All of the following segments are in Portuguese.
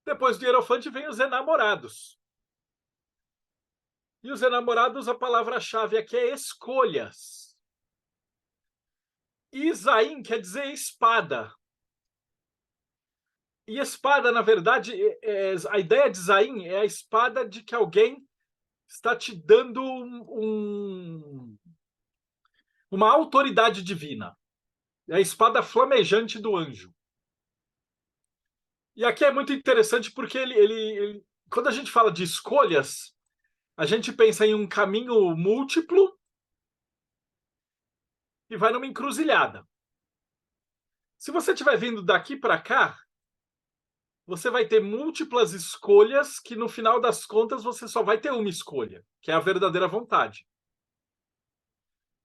Depois do Hierofante vem os enamorados. E os enamorados, a palavra-chave aqui é escolhas. E Zain quer dizer espada. E espada, na verdade, a ideia de Zain é a espada de que alguém está te dando uma autoridade divina. É a espada flamejante do anjo. E aqui é muito interessante porque quando a gente fala de escolhas, a gente pensa em um caminho múltiplo e vai numa encruzilhada. Se você estiver vindo daqui para cá, você vai ter múltiplas escolhas que, no final das contas, você só vai ter uma escolha, que é a verdadeira vontade.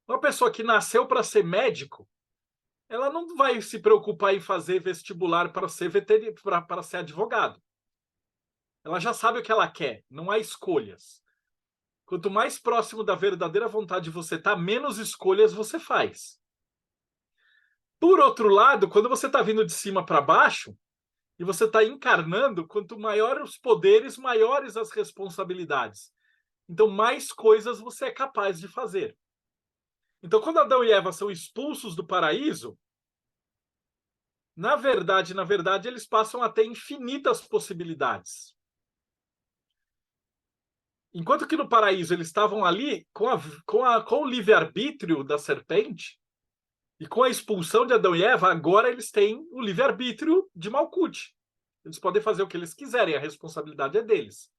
Uma pessoa que nasceu para ser médico, ela não vai se preocupar em fazer vestibular para ser para ser advogado. Ela já sabe o que ela quer, não há escolhas. Quanto mais próximo da verdadeira vontade você está, menos escolhas você faz. Por outro lado, quando você está vindo de cima para baixo, e você está encarnando, quanto maiores os poderes, maiores as responsabilidades. Então, mais coisas você é capaz de fazer. Então, quando Adão e Eva são expulsos do paraíso, na verdade, eles passam a ter infinitas possibilidades. Enquanto que no paraíso eles estavam ali com o livre-arbítrio da serpente, e com a expulsão de Adão e Eva, agora eles têm o livre-arbítrio de Malkuth. Eles podem fazer o que eles quiserem, a responsabilidade é deles.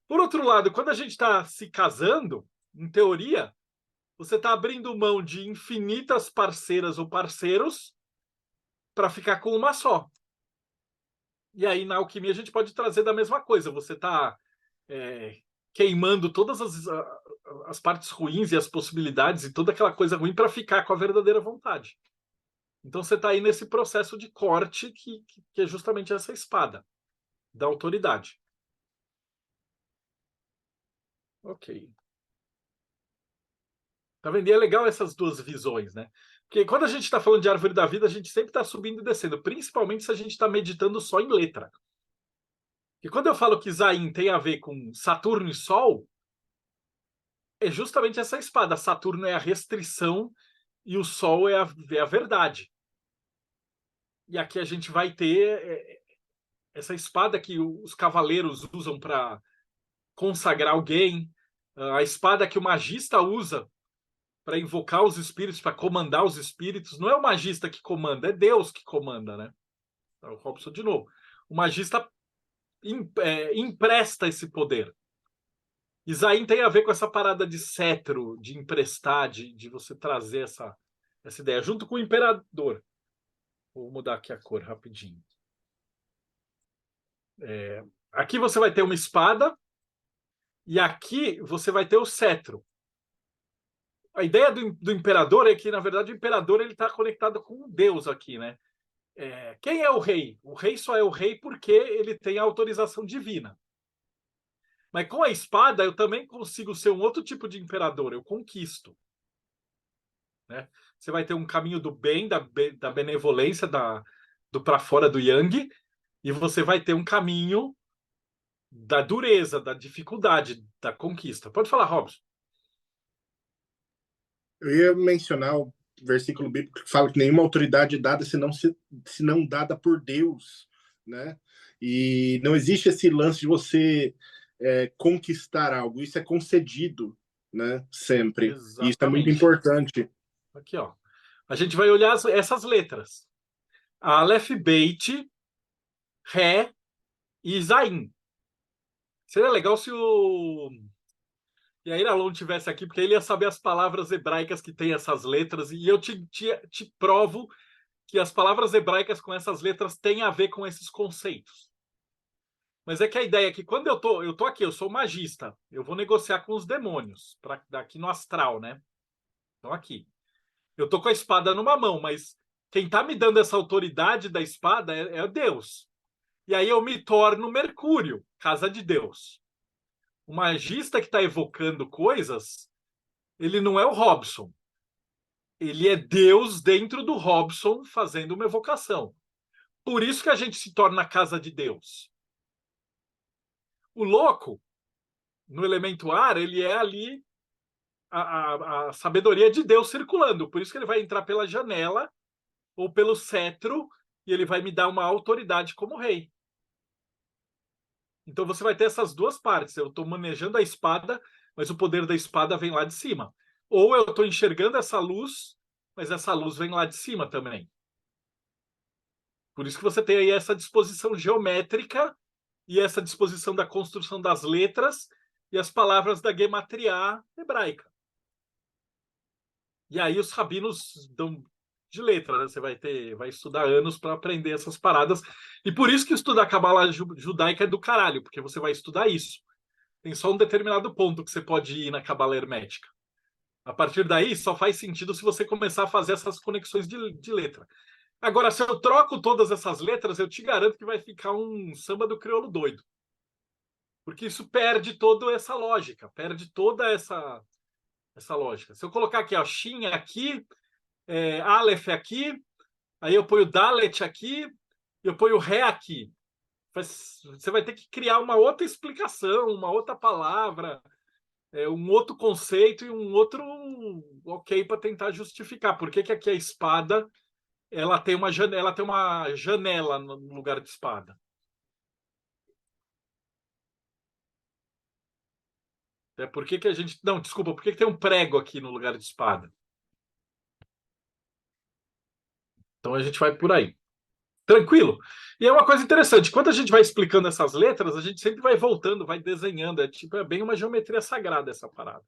Por outro lado, quando a gente está se casando, em teoria, você está abrindo mão de infinitas parceiras ou parceiros para ficar com uma só. E aí, na alquimia, a gente pode trazer da mesma coisa. Você está queimando todas as partes ruins e as possibilidades e toda aquela coisa ruim para ficar com a verdadeira vontade. Então, você está aí nesse processo de corte que é justamente essa espada da autoridade. Ok. Tá vendo? E é legal essas duas visões, né? Porque quando a gente está falando de árvore da vida, a gente sempre está subindo e descendo, principalmente se a gente está meditando só em letra. E quando eu falo que Zain tem a ver com Saturno e Sol, é justamente essa espada. Saturno é a restrição e o Sol é a verdade. E aqui a gente vai ter essa espada que os cavaleiros usam para consagrar alguém, a espada que o magista usa para invocar os espíritos, para comandar os espíritos. Não é o magista que comanda, é Deus que comanda, né? Então, o Robson de novo. O magista empresta esse poder. Isaim tem a ver com essa parada de cetro, de emprestar, de você trazer essa ideia, junto com o imperador. Vou mudar aqui a cor rapidinho. Aqui você vai ter uma espada e aqui você vai ter o cetro. A ideia do imperador é que, na verdade, o imperador está conectado com Deus aqui, né? Quem é o rei? O rei só é o rei porque ele tem a autorização divina. Mas com a espada eu também consigo ser um outro tipo de imperador, eu conquisto. Né? Você vai ter um caminho do bem, da benevolência, do para fora do Yang, e você vai ter um caminho da dureza, da dificuldade, da conquista. Pode falar, Robson. Eu ia mencionar o versículo bíblico que fala que nenhuma autoridade é dada senão dada por Deus, né? E não existe esse lance de você conquistar algo, isso é concedido, né? Sempre. Exatamente. E isso é muito importante. Aqui, ó. A gente vai olhar essas letras. Aleph, Beit, Ré e Zain. Seria legal se o Yair Alon tivesse aqui, porque ele ia saber as palavras hebraicas que tem essas letras, e eu te provo que as palavras hebraicas com essas letras têm a ver com esses conceitos. Mas é que a ideia é que quando eu tô aqui, eu sou magista, eu vou negociar com os demônios, daqui no astral, né? Então aqui. Eu tô com a espada numa mão, mas quem tá me dando essa autoridade da espada é Deus. E aí eu me torno Mercúrio, casa de Deus. O magista que está evocando coisas, ele não é o Robson. Ele é Deus dentro do Robson fazendo uma evocação. Por isso que a gente se torna a casa de Deus. O louco, no elemento ar, ele é ali a sabedoria de Deus circulando. Por isso que ele vai entrar pela janela ou pelo cetro e ele vai me dar uma autoridade como rei. Então você vai ter essas duas partes. Eu estou manejando a espada, mas o poder da espada vem lá de cima. Ou eu estou enxergando essa luz, mas essa luz vem lá de cima também. Por isso que você tem aí essa disposição geométrica e essa disposição da construção das letras e as palavras da gematria hebraica. E aí os rabinos dão de letra, né? Você vai estudar anos para aprender essas paradas. E por isso que estudar Cabala judaica é do caralho, porque você vai estudar isso. Tem só um determinado ponto que você pode ir na Cabala hermética. A partir daí, só faz sentido se você começar a fazer essas conexões de letra. Agora, se eu troco todas essas letras, eu te garanto que vai ficar um samba do crioulo doido. Porque isso perde toda essa lógica, perde toda essa lógica. Se eu colocar aqui, ó, Shin aqui, Aleph aqui, aí eu ponho Dalet aqui, e eu ponho Ré aqui. Você vai ter que criar uma outra explicação, uma outra palavra, um outro conceito e um outro ok para tentar justificar. Por que que aqui a espada ela tem uma janela no lugar de espada? Por que que a gente... Não, desculpa, por que que tem um prego aqui no lugar de espada? Então a gente vai por aí. Tranquilo? E é uma coisa interessante, quando a gente vai explicando essas letras, a gente sempre vai voltando, vai desenhando, é bem uma geometria sagrada essa parada.